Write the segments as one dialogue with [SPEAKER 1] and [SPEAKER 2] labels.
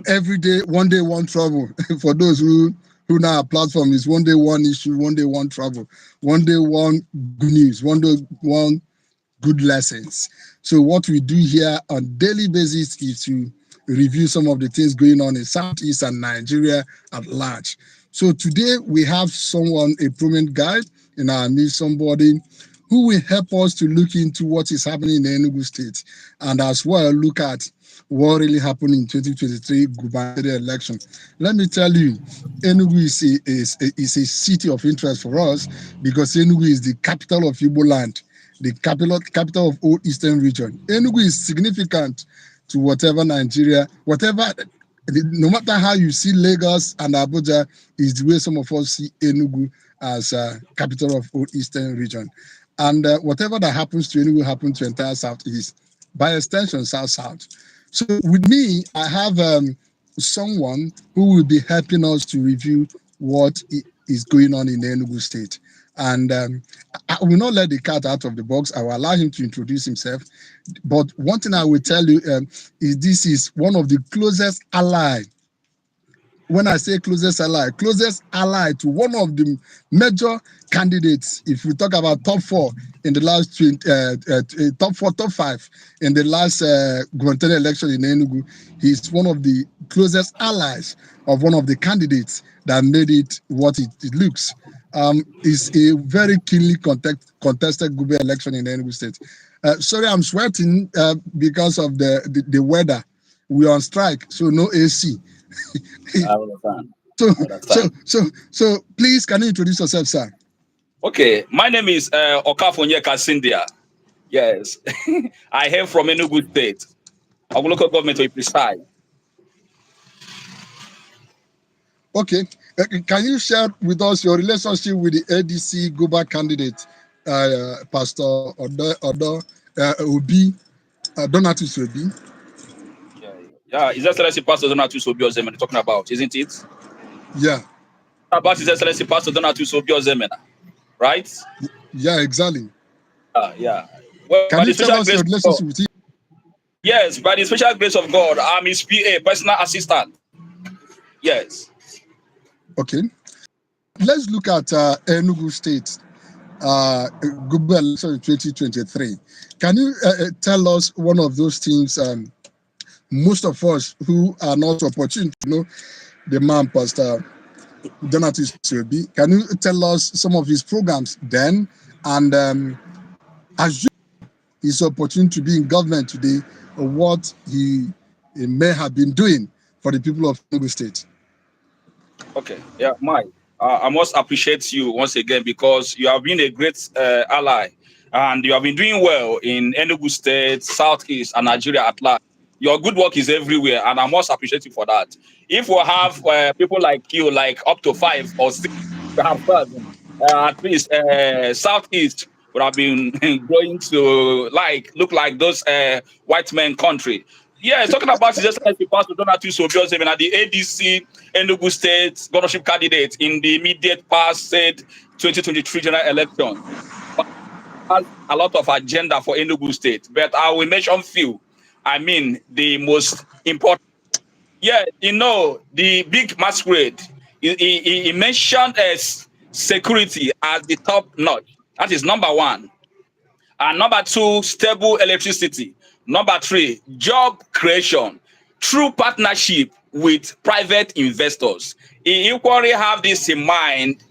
[SPEAKER 1] every day, one day, one trouble. For those who know our platform is one day, one issue, one day, one trouble, one day, one good news, one day, one good lessons. So what we do here on daily basis is to review some of the things going on in Southeast and Nigeria at large. So today we have someone, a prominent guy in our midst, somebody who will help us to look into what is happening in the Enugu state and as well look at what really happened in 2023 gubernatorial election. Let me tell you, Enugu is a city of interest for us because Enugu is the capital of Igbo land, the capital of Old Eastern region. Enugu is significant to whatever Nigeria, no matter how you see Lagos and Abuja, is the way some of us see Enugu as capital of Old Eastern region. And whatever that happens to Enugu happens to entire Southeast, by extension, South-South. So with me, I have someone who will be helping us to review what is going on in the Enugu state. And I will not let the cat out of the box. I will allow him to introduce himself. But one thing I will tell you is this is one of the closest ally. When I say closest ally to one of the major candidates. If we talk about top four in the last top five in the last gubernatorial election in Enugu, he's one of the closest allies of one of the candidates that made it what it looks. It's a very keenly contested Guber election in the Enugu state. Sorry, I'm sweating because of the weather. We're on strike, so no AC.
[SPEAKER 2] I understand.
[SPEAKER 1] So please, can you introduce yourself, sir?
[SPEAKER 2] Okay, my name is Okafor Sindia. Yes, I hail from Enugu State, of local government to be precise.
[SPEAKER 1] Okay, can you share with us your relationship with the ADC Guber candidate, Pastor Obi, Donatus Obi?
[SPEAKER 2] Yeah, His Excellency Pastor Donatus Obi Ozemena talking about, isn't it?
[SPEAKER 1] Yeah.
[SPEAKER 2] About His Excellency Pastor Donatus Obi Ozemena, right?
[SPEAKER 1] Yeah, exactly.
[SPEAKER 2] Yeah. Well,
[SPEAKER 1] can you tell us your relationship with him?
[SPEAKER 2] Yes, by the special grace of God, I'm his PA, personal assistant. Yes.
[SPEAKER 1] Okay. Let's look at Enugu State Guber election in 2023. Can you tell us one of those things most of us who are not opportune to know the man, Pastor Donatus Obi? Can you tell us some of his programs then? And as he's opportune to be in government today, what he may have been doing for the people of Enugu State?
[SPEAKER 2] Okay, yeah, Mike, I must appreciate you once again because you have been a great ally and you have been doing well in Enugu State, Southeast, and Nigeria at large. Your good work is everywhere, and I must appreciate you for that. If we have people like you, like up to 5 or 6, at least Southeast would have been going to look like those white men country. Yeah, talking about His Excellency Pastor Donatus Obi Ozemena, the ADC Enugu State governorship candidate in the immediate past 2023 general election. Has a lot of agenda for Enugu State, but I will mention few. I mean, the most important. Yeah, the big masquerade. He mentioned as security as the top notch. That is number 1. And number 2, stable electricity. Number 3, job creation through partnership with private investors. He equally have this in mind,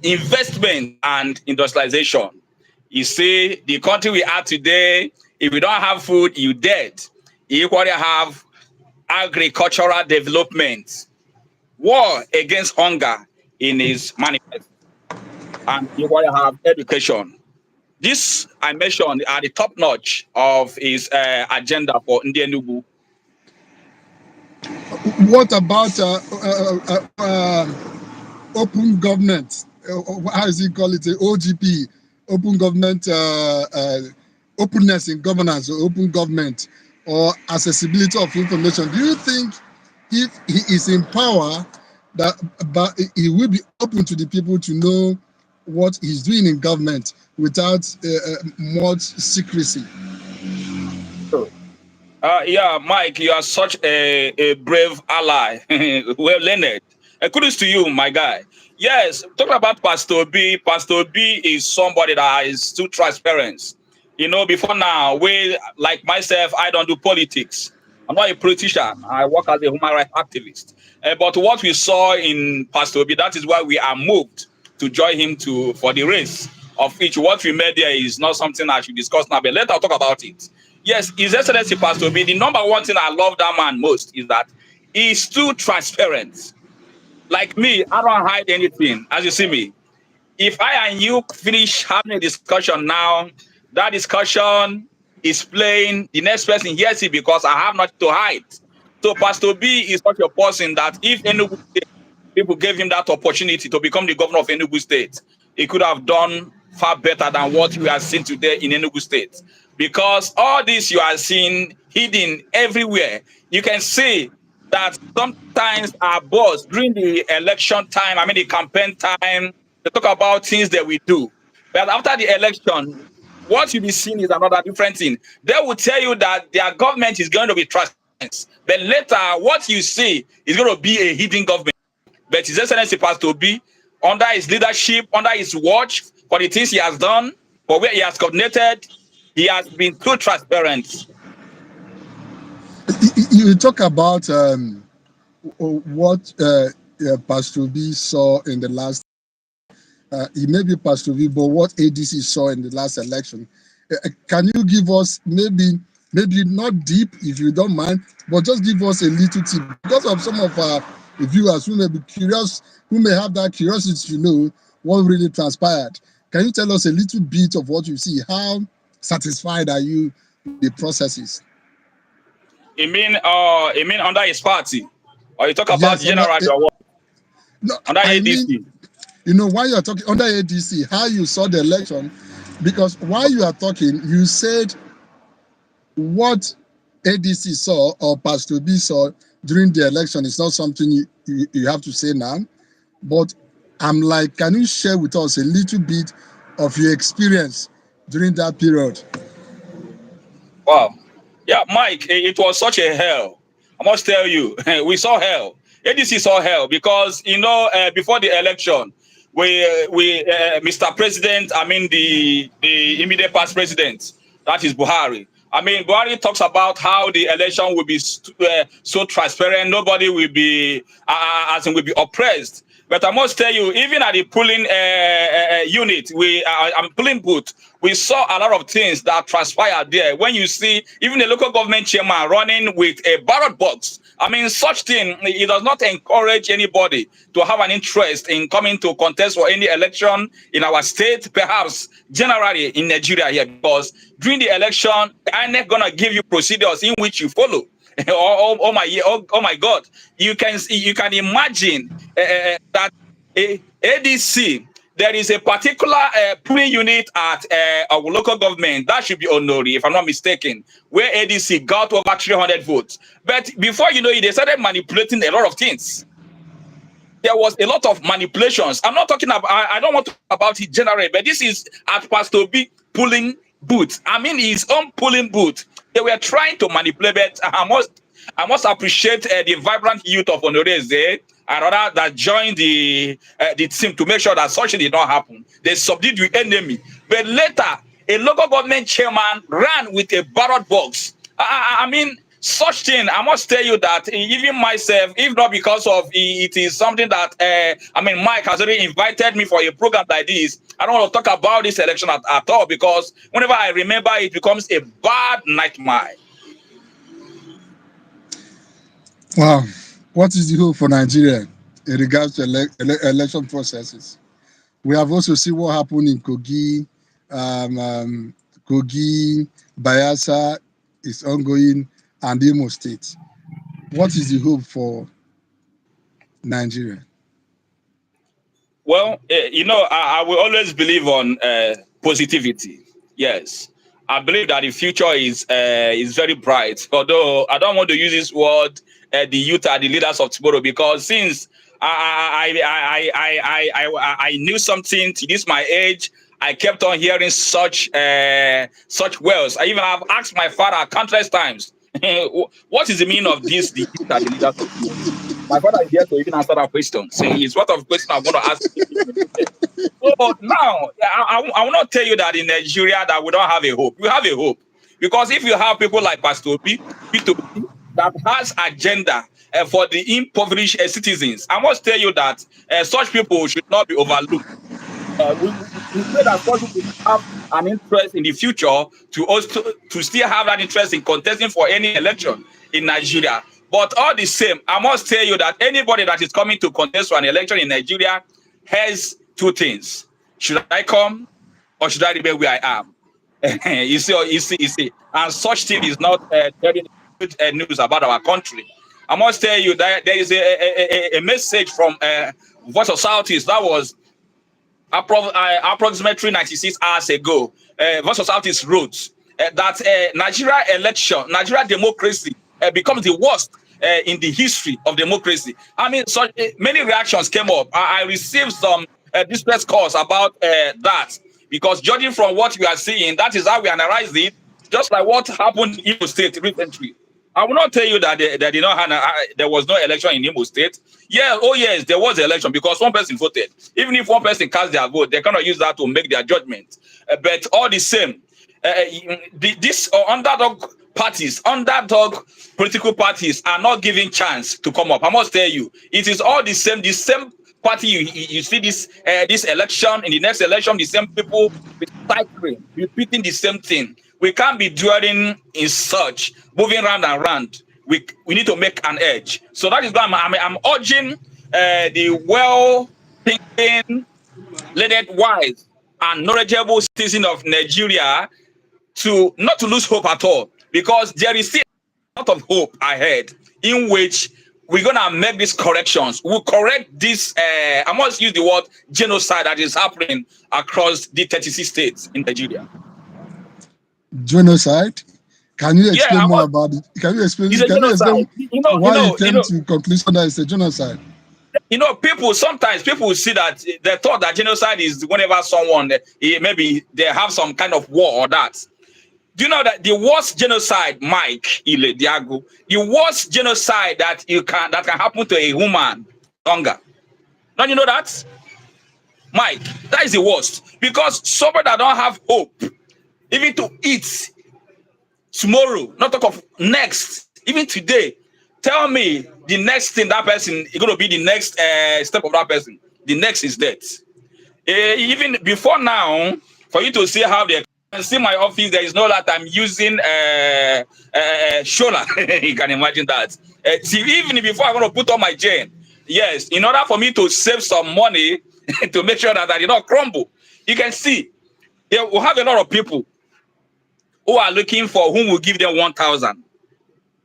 [SPEAKER 2] investment and industrialization. You see, the country we are today, if we don't have food, you're dead. He equally have agricultural development, war against hunger in his manifesto, and he equally have education. This I mentioned are the top notch of his agenda for Ndi Enugu.
[SPEAKER 1] What about open government? How is he call it? OGP, open government, openness in governance, or open government, or accessibility of information. Do you think if he is in power, but he will be open to the people to know what he's doing in government without much secrecy?
[SPEAKER 2] Yeah, Mike, you are such a brave ally. Well, Leonard. Kudos to you, my guy. Yes, talking about Pastor B, Pastor B is somebody that is too transparent. You know, before now, we, like myself, I don't do politics. I'm not a politician. I work as a human rights activist. But what we saw in Pastor B, that is why we are moved to join him to for the race of which what we made there is not something I should discuss now, but later I'll talk about it. Yes, His Excellency Pastor B, the number one thing I love that man most is that he's too transparent. Like me, I don't hide anything, as you see me. If I and you finish having a discussion now, that discussion is playing, the next person hears it because I have nothing to hide. So Pastor B is such a person that if Enugu State people gave him that opportunity to become the governor of Enugu State, he could have done far better than what we are seeing today in Enugu State. Because all this you are seeing hidden everywhere. You can see that sometimes our boss during the election time, I mean the campaign time, they talk about things that we do. But after the election, what you'll be seeing is another different thing. They will tell you that their government is going to be transparent. But later, what you see is going to be a hidden government. But His Excellency Pastor B, under his leadership, under his watch, for the things he has done, for where he has coordinated, he has been too transparent.
[SPEAKER 1] You talk about what Pastor B saw in the last. It may be Pastor V, but what ADC saw in the last election. Can you give us maybe not deep if you don't mind, but just give us a little tip because of some of our viewers who may be curious, who may have that curiosity to know what really transpired. Can you tell us a little bit of what you see? How satisfied are you with the processes?
[SPEAKER 2] You mean under his party? Or you talk about
[SPEAKER 1] Yes,
[SPEAKER 2] general or what?
[SPEAKER 1] no,
[SPEAKER 2] Under
[SPEAKER 1] I
[SPEAKER 2] ADC?
[SPEAKER 1] mean, while you're talking under ADC, how you saw the election, because while you are talking, you said what ADC saw or Pastor B saw during the election is not something you have to say now. But I'm like, can you share with us a little bit of your experience during that period?
[SPEAKER 2] Wow. Yeah, Mike, it was such a hell. I must tell you, we saw hell. ADC saw hell because, before the election, Mr. President, I mean the immediate past president, that is Buhari. I mean, Buhari talks about how the election will be so transparent, nobody will be, will be oppressed. But I must tell you, even at the polling unit, polling booth, we saw a lot of things that transpired there. When you see even the local government chairman running with a ballot box, I mean, such thing, it does not encourage anybody to have an interest in coming to contest for any election in our state, perhaps generally in Nigeria here, because during the election, INEC gonna give you procedures in which you follow. Oh my God! You can imagine that ADC. There is a particular polling unit at our local government that should be Honori, if I'm not mistaken, where ADC got over 300 votes. But before you know it, they started manipulating a lot of things. There was a lot of manipulations. I'm not talking about. I don't want to talk about it generally, but this is at Pastor B polling booth. I mean, his own polling booth. They were trying to manipulate. But I must appreciate the vibrant youth of Honore there, and rather that joined the team to make sure that such did not happen. They subdued the enemy. But later, a local government chairman ran with a ballot box. I mean, such thing, I must tell you that even myself, if not because of it is something that, Mike has already invited me for a program like this. I don't want to talk about this election at all because whenever I remember, it becomes a bad nightmare.
[SPEAKER 1] Wow. What is the hope for Nigeria in regards to election processes? We have also seen what happened in Kogi, Bayelsa is ongoing, and Imo State. What is the hope for Nigeria?
[SPEAKER 2] Well, I will always believe on positivity. Yes, I believe that the future is very bright. Although I don't want to use this word, the youth are the leaders of tomorrow, because since I knew something to this my age, I kept on hearing such words. I even have asked my father countless times, What is the meaning of this? The youth are the leaders of tomorrow. My father is here to even answer that question. Saying it's what of question I'm going to ask you. So now, I will not tell you that in Nigeria that we don't have a hope. We have a hope. Because if you have people like Pastor P2P that has agenda for the impoverished citizens, I must tell you that such people should not be overlooked. We pray that such people have an interest in the future to also to still have that interest in contesting for any election in Nigeria. But all the same, I must tell you that anybody that is coming to contest for an election in Nigeria has two things. Should I come or should I remain where I am? you see. And such thing is not telling good news about our country. I must tell you that there is a message from Voice of Southeast that was approximately 96 hours ago. Voice of Southeast wrote that Nigeria democracy becomes the worst in the history of democracy. I mean, so many reactions came up. I received some distress calls about that, because judging from what we are seeing, that is how we analyze it, just like what happened in Imo State recently. I will not tell you that there was no election in Imo State. Yeah, oh yes, there was an election because one person voted. Even if one person cast their vote, they cannot use that to make their judgment. But all the same, these underdog political parties are not giving chance to come up. I must tell you, it is all the same party. You see this election, in the next election, the same people cycling, repeating the same thing. We can't be dwelling in such, moving round and round. We need to make an edge. So that is why I'm urging the well-thinking, learned, wise, and knowledgeable citizens of Nigeria to not to lose hope at all, because there is still a lot of hope ahead in which we're gonna make these corrections. We'll correct this. I must use the word genocide that is happening across the 36 states in Nigeria.
[SPEAKER 1] Genocide? Can you explain more about it? Can you explain? Can you explain why you came to conclusion that it's a genocide?
[SPEAKER 2] Sometimes people see that they thought that genocide is whenever someone maybe they have some kind of war or that. Do you know that the worst genocide, Mike Ile Diago, the worst genocide that can happen to a human, hunger? Don't you know that, Mike? That is the worst, because somebody that don't have hope, even to eat tomorrow, not talk of next, even today. Tell me the next thing that person is going to be, the next step of that person. The next is death. Even before now, for you to see how they see my office, there is no that I'm using shoulder. You can imagine that. Even before I'm going to put on my chain, yes, in order for me to save some money to make sure that I did not crumble. You can see, we have a lot of people who are looking for whom will give them 1,000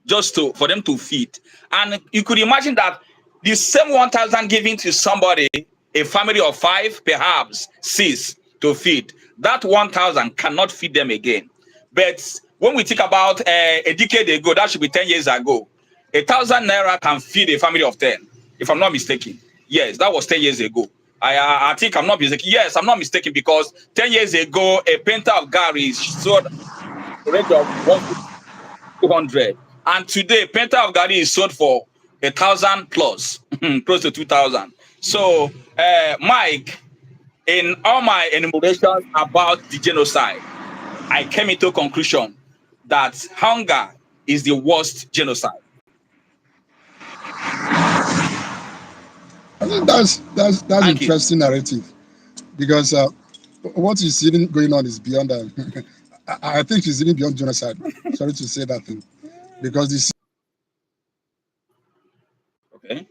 [SPEAKER 2] just for them to feed. And you could imagine that the same 1,000 given to somebody, a family of 5, perhaps 6 to feed, that 1,000 cannot feed them again. But when we think about a decade ago, that should be 10 years ago, 1,000 naira can feed a family of 10, if I'm not mistaken. Yes, that was 10 years ago. I think I'm not mistaken. Yes, I'm not mistaken, because 10 years ago, a painter of Gary sold a rate of 1,200. And today, painter of Gary is sold for 1,000 plus, close to 2,000. So, Mike, in all my enumerations about the genocide, I came into a conclusion that hunger is the worst genocide.
[SPEAKER 1] I think that's interesting narrative, because what is even going on is beyond that. I think it's even beyond genocide. Sorry to say that thing, because this
[SPEAKER 2] okay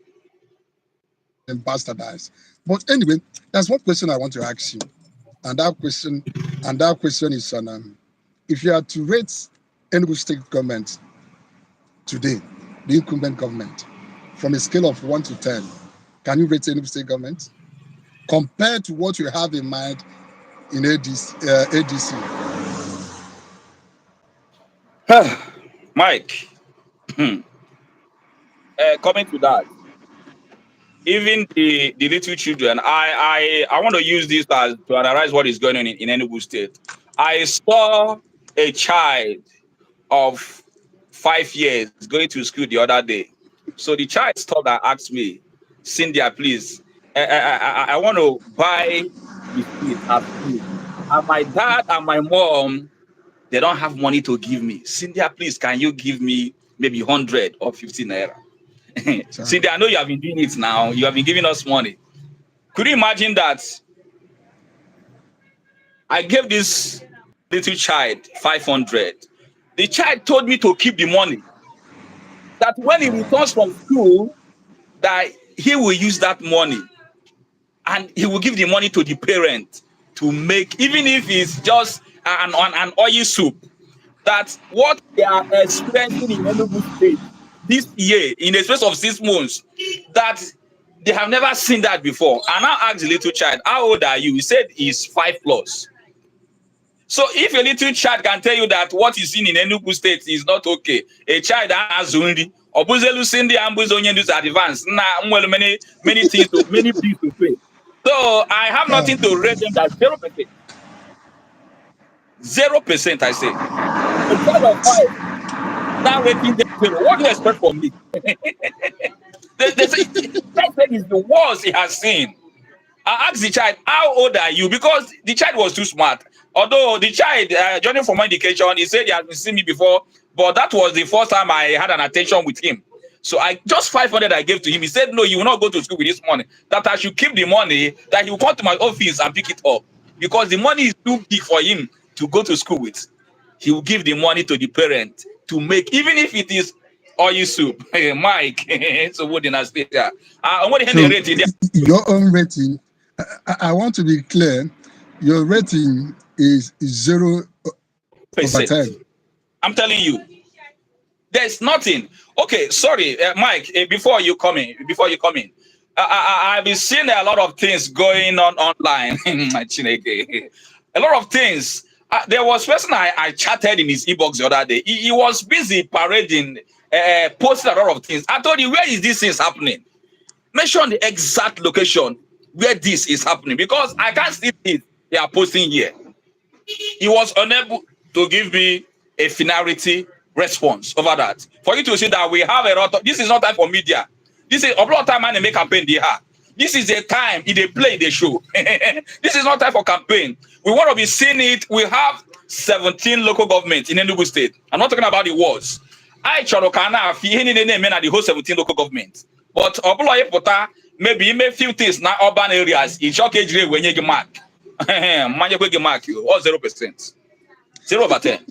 [SPEAKER 1] and bastardized. But anyway, there's one question I want to ask you, and that question is on if you are to rate Enugu state government today, the incumbent government, from a scale of 1 to 10, can you rate Enugu state government compared to what you have in mind in ADC?
[SPEAKER 2] Mike, coming to that, even the little children, I want to use this to analyze what is going on in Enugu State. I saw a child of 5 years going to school the other day. So the child stopped and asked me, Cynthia, please, I want to buy biscuit at school. And my dad and my mom, they don't have money to give me. Cynthia, please, can you give me maybe 100 or 50 naira? Cynthia, I know you have been doing it now. You have been giving us money. Could you imagine that I gave this little child 500? The child told me to keep the money. That when he returns from school, that he will use that money and he will give the money to the parent to make, even if it's just an oil soup. That what they are experiencing in Enugu State this year, in the space of 6 months, that they have never seen that before. And I asked the little child, how old are you? He said he's 5+. So if a little child can tell you that what is seen in Enugu State is not okay, a child that has only Obuzelu Cindy and Buzonyendu's advance, many things, many bills to pay. So I have nothing to rate them that 0%. 0%, I say. A child of 5 now rating them 0. What do you expect from me? They say that is the worst he has seen. I asked the child, how old are you? Because the child was too smart. Although the child, joining from my education, he said he has seen me before, but that was the first time I had an attention with him. So I just 500 I gave to him. He said, no, you will not go to school with this money. That I should keep the money, that he will come to my office and pick it up. Because the money is too big for him to go to school with. He will give the money to the parent to make, even if it is oil soup. Mike, so what did I say there?
[SPEAKER 1] Your own rating, I want to be clear, your rating is 0 over 10.
[SPEAKER 2] I'm telling you, there's nothing. Okay, sorry, Mike. Before you come in, I've been seeing a lot of things going on online. A lot of things. There was a person I chatted in his inbox the other day. He was busy parading, posting a lot of things. I told you, where is this thing happening? Mention the exact location where this is happening, because I can't see it. They are posting here. He was unable to give me a finality response over that. For you to see that we have a lot of, this is not time for media. This is a lot of time and they make campaign they have. This is a time if they play the show. This is not time for campaign. We want to be seeing it. We have 17 local governments in Enugu State. I'm not talking about the wards. I Chorokana, the whole 17 local governments. But maybe you may few things now urban areas. It's okay when you get mark. Mark you or 0%. 0 over 10.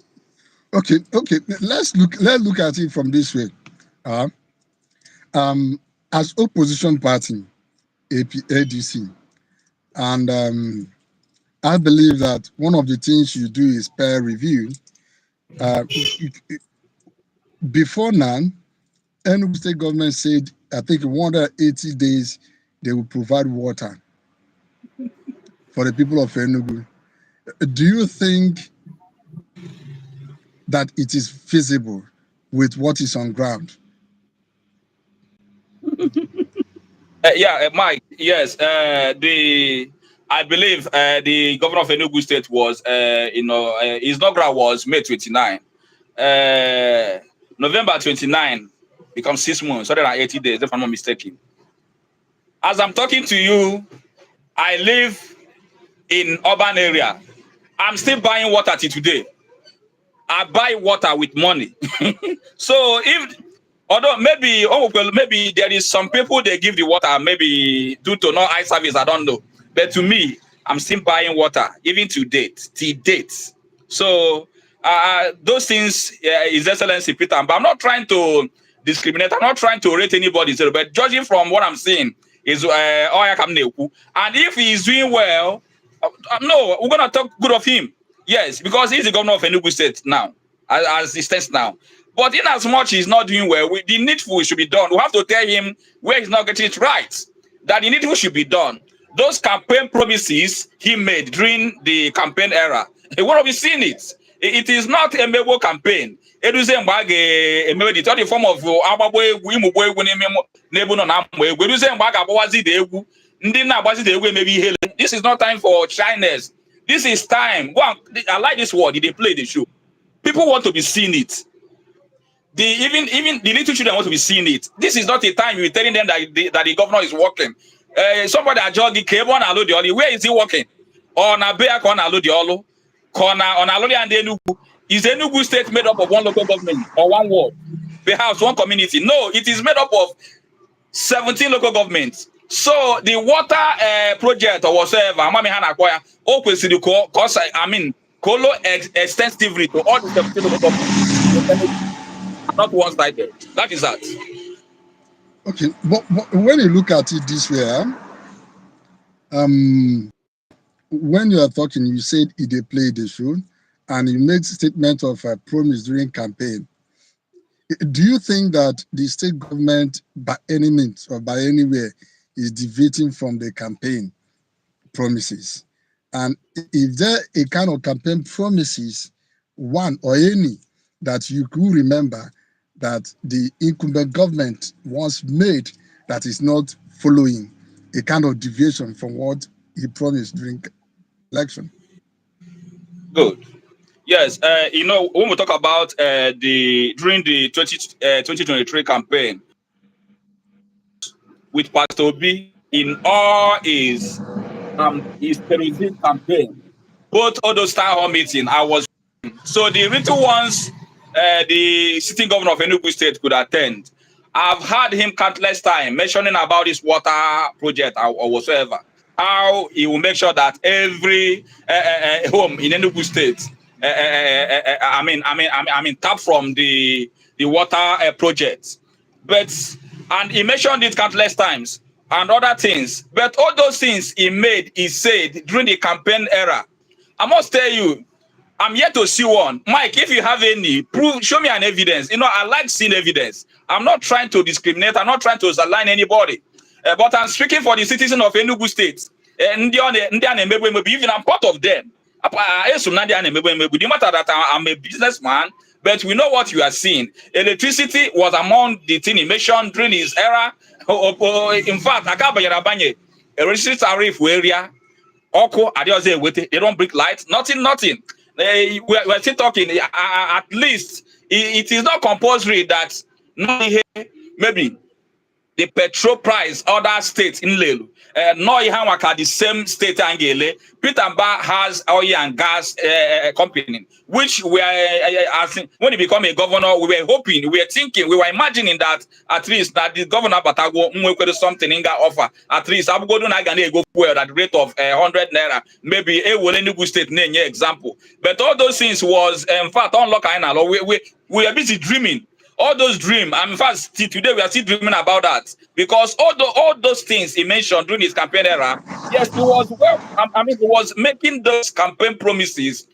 [SPEAKER 1] Okay. Let's look at it from this way. As opposition party, ADC, and I believe that one of the things you do is peer review. Before now, Enugu State government said, I think in 180 days, they will provide water for the people of Enugu. Do you think that it is feasible with what is on ground?
[SPEAKER 2] Mike. Yes. I believe the governor of Enugu State was, his inaugural was May 29. November 29 becomes 6 months, 180 days, if I'm not mistaken. As I'm talking to you, I live in urban area. I'm still buying water till today. I buy water with money. So although maybe there is some people they give the water, maybe due to no eye service, I don't know. But to me, I'm still buying water, even till date. So those things, His Excellency Peter, but I'm not trying to discriminate. I'm not trying to rate anybody. But judging from what I'm seeing, is and if he's doing well, no, we're gonna talk good of him. Yes, because he's the governor of Enugu State now, as he stands now. But in as much he's not doing well, the needful should be done. We have to tell him where he's not getting it right. That the needful should be done. Those campaign promises he made during the campaign era, he won't be seeing it. It is not a mebo campaign. It is the form of this is not time for shyness. This is time. I like this word. They play the show. People want to be seeing it. even the little children want to be seeing it. This is not a time you're telling them that the governor is working. Somebody at Jogi came on Alo Dioli. Where is he working? On a Beak on Alo Diolo, Corner on Alodi and Enugu. Is Enugu state made up of one local government or one ward? Perhaps one community? No, it is made up of 17 local governments. So the water project or whatsoever, Mami Hana Koya, Kolo extensively to all the 17 local governments. Not one-sided. That is that.
[SPEAKER 1] Okay, but when you look at it this way, when you are talking, you said they play the show, and you made statement of a promise during campaign. Do you think that the state government, by any means or by anywhere, is deviating from the campaign promises? And if there a kind of campaign promises, one or any, that you could remember that the incumbent government once made that is not following a kind of deviation from what he promised during election?
[SPEAKER 2] Good. Yes, when we talk about during the 2023 campaign with Pastor Obi in all his terrorism campaign, both all those town hall meetings, I was so the written ones the sitting governor of Enugu State could attend. I've heard him countless times mentioning about this water project or whatsoever. How he will make sure that every home in Enugu State, tap from the water project. And he mentioned it countless times and other things. But all those things he said during the campaign era. I must tell you, I'm yet to see one. Mike, if you have any, show me an evidence. I like seeing evidence. I'm not trying to discriminate. I'm not trying to align anybody. But I'm speaking for the citizens of Enugu State. Even I'm part of them. The matter that I'm a businessman, but we know what you are seeing. Electricity was among the things he mentioned during his era. In fact, electricity tariff area. They don't bring lights. Nothing. We're still talking. At least it is not compulsory that maybe the petrol price other states in Lelu. No, the same state Angele. Peter Mba has oil and gas company, which we are when he became a governor, we were hoping, we were thinking, we were imagining that at least that the governor Batago something in that offer. At least I'm going to go well at the rate of 100 naira, maybe a Enugu State name example. But all those things was in fact unlock. We are busy dreaming. All those dreams, in fact, today we are still dreaming about that because all those things he mentioned during his campaign era, yes, he was making those campaign promises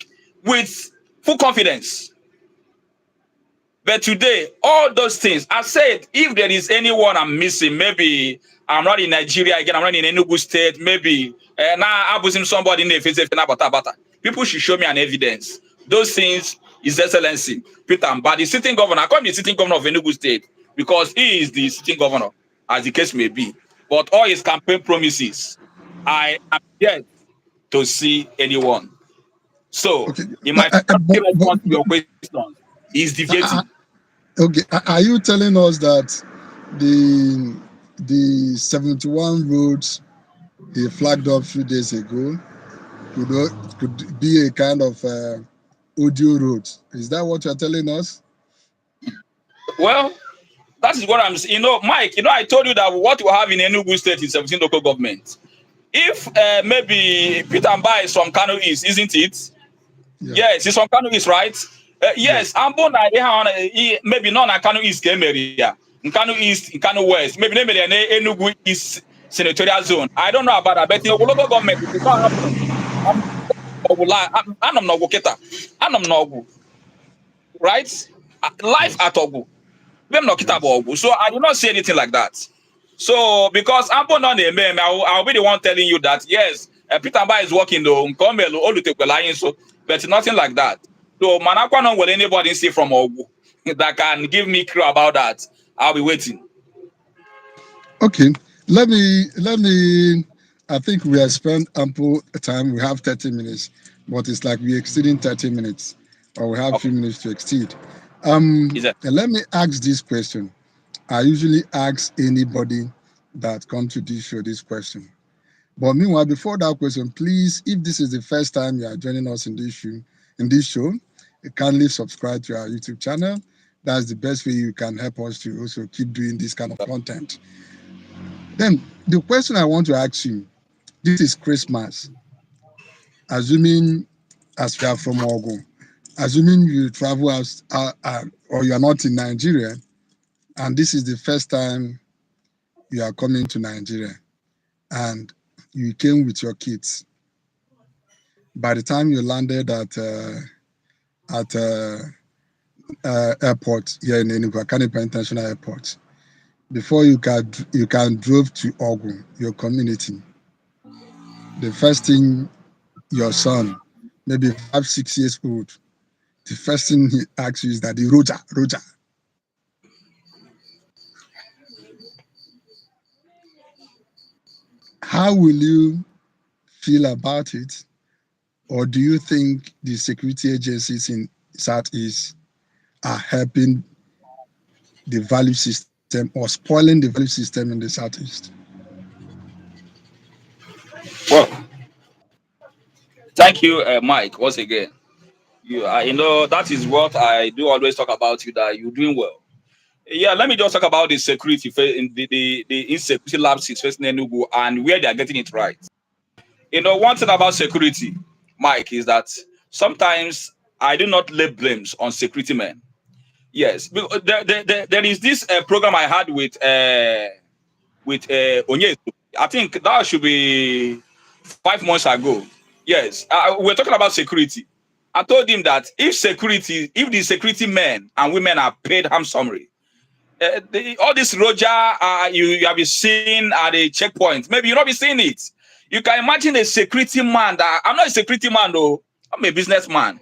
[SPEAKER 2] with full confidence. But today, all those things, I said, if there is anyone I'm missing, maybe I'm not in Nigeria again, I'm not in Enugu State, maybe now I'm using somebody in the face. People should show me an evidence. Those things. His Excellency Peter Mba, the sitting governor. I call him the sitting governor of Enugu State because he is the sitting governor, as the case may be. But all his campaign promises, I am yet to see anyone. So,
[SPEAKER 1] okay.
[SPEAKER 2] in my response to your question, he's deviating.
[SPEAKER 1] Okay, are you telling us that the 71 roads he flagged up a few days ago could be a kind of audio roads? Is that what you're telling us?
[SPEAKER 2] Well, that is what I'm saying. Mike, I told you that what we have in Enugu State is 17 local governments. If maybe Peter Mba is from Kano East, isn't it? Yeah. Yes, he's from Kano East, right? Yes, maybe not in Kano East area. In Kano East, in Kano West, maybe Enugu East senatorial zone. I don't know about that, but in the local government, it can't happen. Right? Life at Ogu. So I do not say anything like that. So because I'm not I'll be the one telling you that yes, Peter Mba is working though, but nothing like that. So Manakwa will anybody see from Ogu that can give me clue about that. I'll be waiting.
[SPEAKER 1] Okay. Let me I think we have spent ample time. We have 30 minutes, but it's like we're exceeding 30 minutes, or we have a few minutes to exceed. Let me ask this question. I usually ask anybody that come to this show this question. But meanwhile, before that question, please, if this is the first time you are joining us in this show, kindly subscribe to our YouTube channel. That's the best way you can help us to also keep doing this kind of content. Then the question I want to ask you, this is Christmas. Assuming, as we are from Ogun, assuming you travel as or you are not in Nigeria, and this is the first time you are coming to Nigeria, and you came with your kids. By the time you landed at airport here in Enugu, Akanipa International Airport, before you can drove to Ogun, your community, the first thing your son, maybe 5, 6 years old, the first thing he asks you is that the Roger. How will you feel about it? Or do you think the security agencies in Southeast are helping the value system or spoiling the value system in the Southeast?
[SPEAKER 2] Well, thank you, Mike, once again. That is what I do always talk about you, that you're doing well. Yeah, let me just talk about the security, the insecurity lapses facing Enugu and where they are getting it right. One thing about security, Mike, is that sometimes I do not lay blames on security men. Yes, there is this program I had with Onye. I think that should be 5 months ago. Yes, we're talking about security. I told him that if the security men and women are paid handsomely, all this Roger you have been seeing at the checkpoint, maybe you'll not be seeing it. You can imagine a security man I'm not a security man though, I'm a businessman.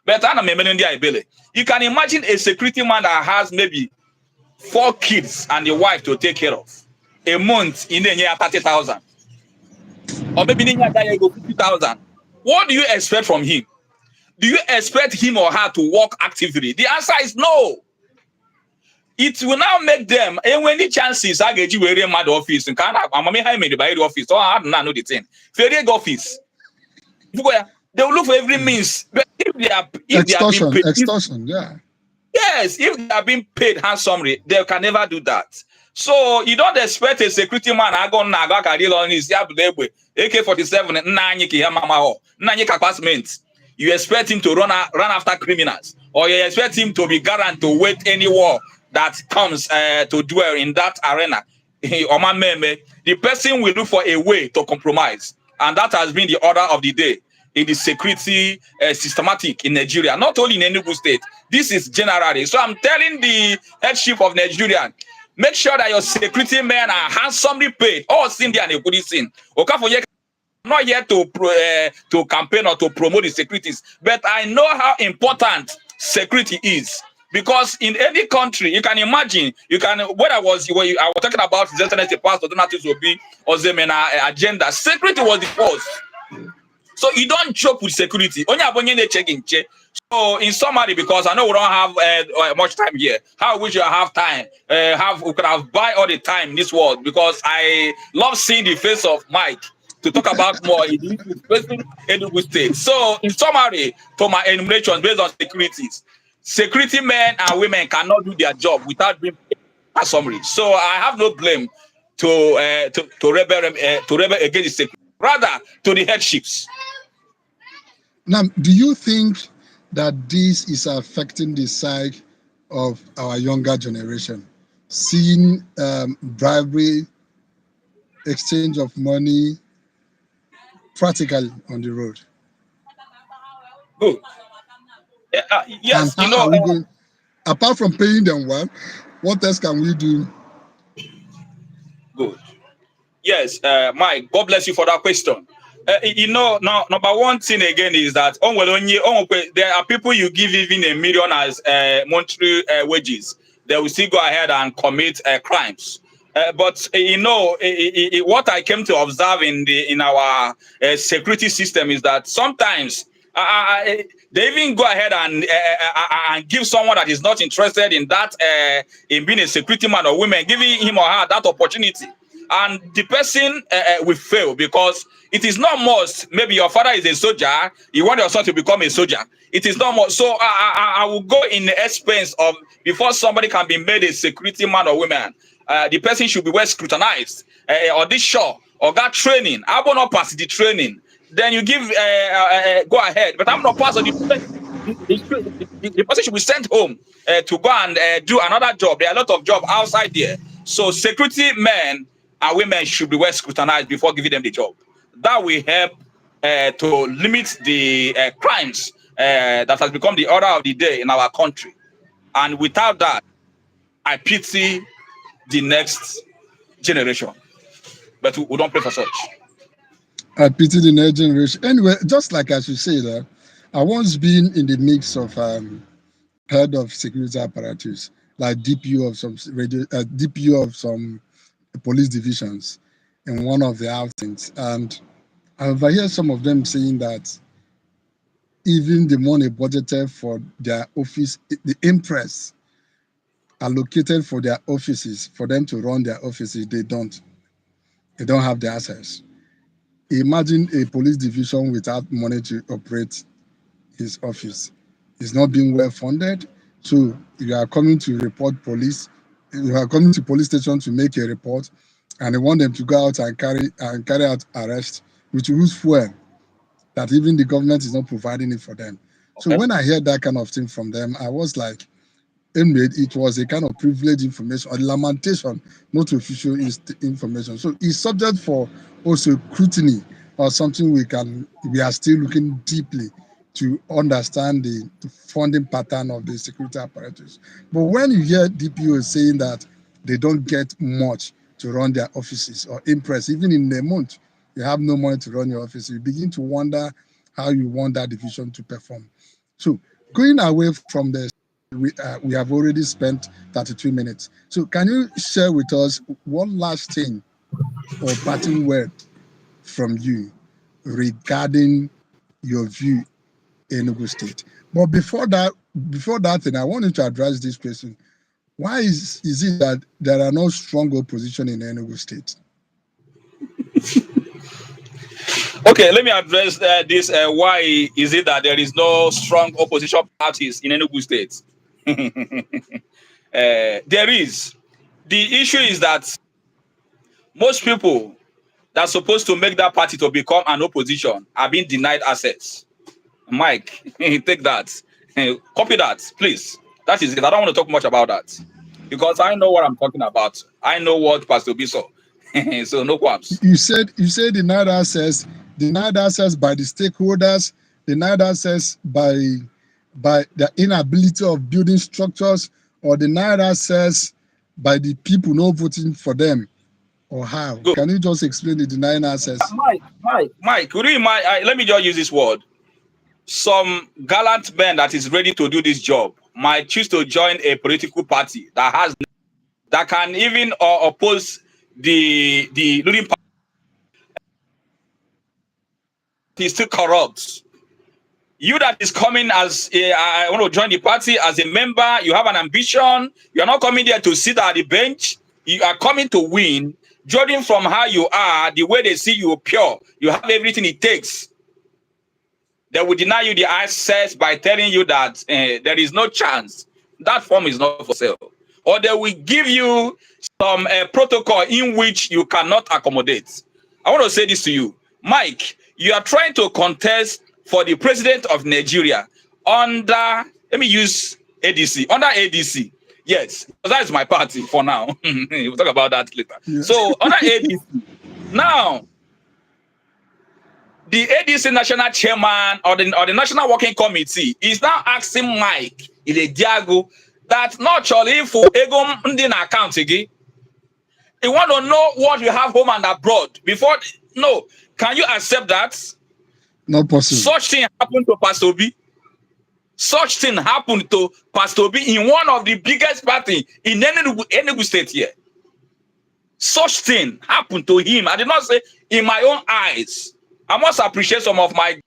[SPEAKER 2] But I'm a man in the ability. You can imagine a security man that has maybe 4 kids and a wife to take care of. A month in the year 30,000. Or maybe in the year 50,000. What do you expect from him? Do you expect him or her to work actively? The answer is no. It will now make them, and when the chances I get you a mad office and can't have the office, so I don't know the thing. Fair office. They will look for every means. But if they are being paid,
[SPEAKER 1] extortion, yeah.
[SPEAKER 2] Yes, if they are being paid handsomely, they can never do that. So you don't expect a security man on his AK-47 you expect him to run after criminals, or you expect him to be guaranteed to wait any war that comes to dwell in that arena. The person will look for a way to compromise, and that has been the order of the day in the security systematic in Nigeria, not only in Enugu state. This is generally. So I'm telling the head chief of Nigeria, make sure that your security men are handsomely paid. All seen there and a good scene. Okafor, not here to campaign or to promote the securities, but I know how important security is. Because in any country, you can imagine, when I was talking about the Excellency Pastor Donatus Obi or Zemena agenda, security was the first. So you don't joke with security. So in summary, because I know we don't have much time here, how wish you have time? We could have buy all the time in this world, because I love seeing the face of Mike to talk about more in Enugu State. So in summary, for my enumeration based on security men and women cannot do their job without being paid a summary. So I have no blame to rebel against the security, rather to the headships.
[SPEAKER 1] Now, do you think that this is affecting the psyche of our younger generation? Seeing bribery, exchange of money practically on the road?
[SPEAKER 2] Good. Yes,
[SPEAKER 1] and apart from paying them well, what else can we do?
[SPEAKER 2] Good. Yes, Mike, God bless you for that question. Now, number one thing again is that there are people you give even $1 million as monthly wages. They will still go ahead and commit crimes. But what I came to observe in our security system is that sometimes they even go ahead and give someone that is not interested in that, in being a security man or woman, giving him or her that opportunity. And the person will fail because it is not must. Maybe your father is a soldier, you want your son to become a soldier. It is not must. So I will go in the expense of, before somebody can be made a security man or woman, the person should be well scrutinized, audition, or got training. I will not pass the training. Then you give go ahead, but I'm not part of the person should be sent home to go and do another job. There are a lot of jobs outside there. So security men and women should be well scrutinized before giving them the job. That will help to limit the crimes that has become the order of the day in our country. And without that, I pity the next generation. But we don't pray for such.
[SPEAKER 1] I pity the next generation. Anyway, just like as you say that, I once been in the mix of head of security apparatus, like DPO of some DPO of some police divisions in one of the outings, and I overhear some of them saying that even the money budgeted for their office, the impress allocated for their offices, for them to run their offices, they don't have the access. Imagine a police division without money to operate his office. It's not being well funded. So you are coming to report police, you are coming to police station to make a report, and they want them to go out and carry out arrest, which use fuel that even the government is not providing it for them. Okay. So when I heard that kind of thing from them, I was like, it was a kind of privileged information or lamentation, not official information. So it's subject for also scrutiny or something we are still looking deeply to understand the funding pattern of the security apparatus. But when you hear DPO saying that they don't get much to run their offices or impress, even in a month, you have no money to run your office, you begin to wonder how you want that division to perform. So going away from this, we have already spent 32 minutes. So can you share with us one last thing or parting word from you regarding your view in Enugu State? But before that thing, I wanted to address this question. Why is it that there are no strong opposition in Enugu State?
[SPEAKER 2] Okay, let me address this. Why is it that there is no strong opposition parties in Enugu State? There is. The issue is that most people that are supposed to make that party to become an opposition are being denied access. Mike, take that. Copy that, please. That is it. I don't want to talk much about that because I know what I'm talking about. I know what Pastor B saw. So no qualms.
[SPEAKER 1] You said denied access by the stakeholders, denied access by the inability of building structures, or denied access by the people not voting for them, or how? Good. Can you just explain the denied access?
[SPEAKER 2] Mike, would you mind? Let me just use this word. Some gallant man that is ready to do this job might choose to join a political party that can even oppose the ruling party. He's still corrupt. You that is coming as I want to join the party as a member, you have an ambition. You are not coming there to sit at the bench. You are coming to win. Judging from how you are, the way they see you pure, you have everything it takes. They will deny you the access by telling you that there is no chance. That form is not for sale. Or they will give you some protocol in which you cannot accommodate. I want to say this to you. Mike, you are trying to contest for the president of Nigeria under, let me use ADC, under ADC. Yes, that is my party for now. We'll talk about that later. Yeah. So under ADC, now, the ADC national chairman or the national working committee is now asking Mike Ilediago that not only for ego in account again. They want to know what you have home and abroad before. No, can you accept that?
[SPEAKER 1] Not possible.
[SPEAKER 2] Such thing happened to Pastor B. Such thing happened to Pastor B in one of the biggest parties in Enugu State here. Such thing happened to him. I did not say in my own eyes. I must appreciate some of my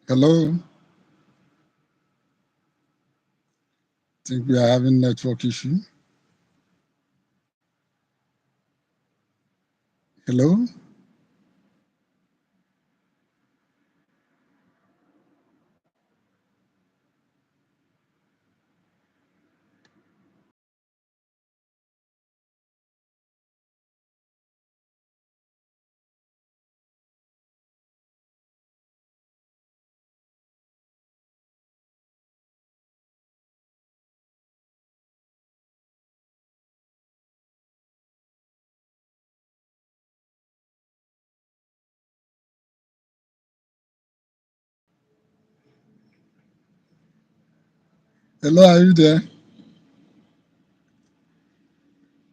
[SPEAKER 1] Hello? I think we are having network issue. Hello? Hello, are you there?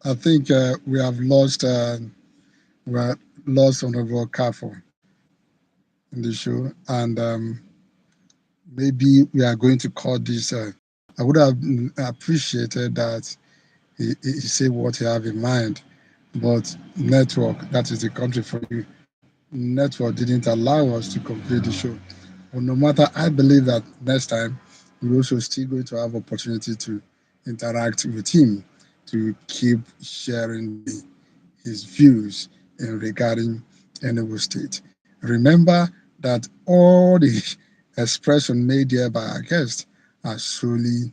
[SPEAKER 1] I think we have lost Hon Okafor in the show, and maybe we are going to call this. I would have appreciated that he say what he have in mind, but network, that is the country for you. Network didn't allow us to complete the show. But no matter, I believe that next time we're also still going to have opportunity to interact with him, to keep sharing his views in regarding Enugu State. Remember that all the expression made here by our guest are solely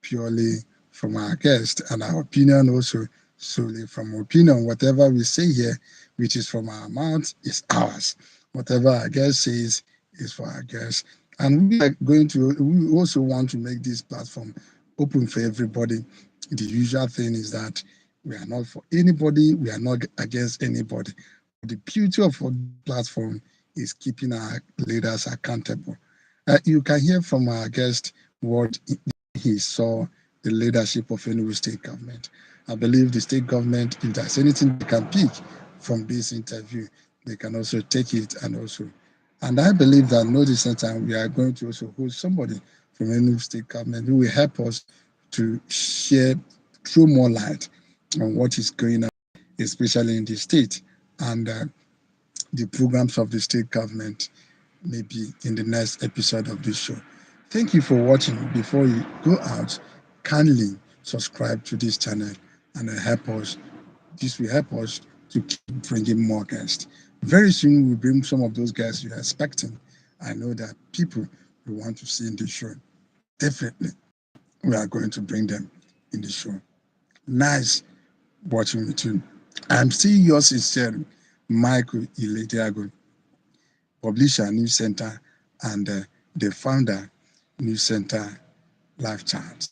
[SPEAKER 1] purely from our guest, and our opinion also solely from opinion. Whatever we say here, which is from our mouth, is ours. Whatever our guest says is for our guest. And we also want to make this platform open for everybody. The usual thing is that we are not for anybody, we are not against anybody. The beauty of our platform is keeping our leaders accountable. You can hear from our guest what he saw the leadership of Enugu state government. I believe the state government, if there's anything they can pick from this interview, they can also take it and also. And I believe that no distant time we are going to also host somebody from Enugu state government who will help us to share, throw more light on what is going on, especially in the state and the programs of the state government, maybe in the next episode of this show. Thank you for watching. Before you go out, kindly subscribe to this channel and help us. This will help us to keep bringing more guests. Very soon we'll bring some of those guests you're expecting. I know that people will want to see in the show. Definitely, we are going to bring them in the show. Nice watching with you. I'm still yours sincerely, Michael Ilediago, publisher, News Center, and the founder, News Center Live Chat.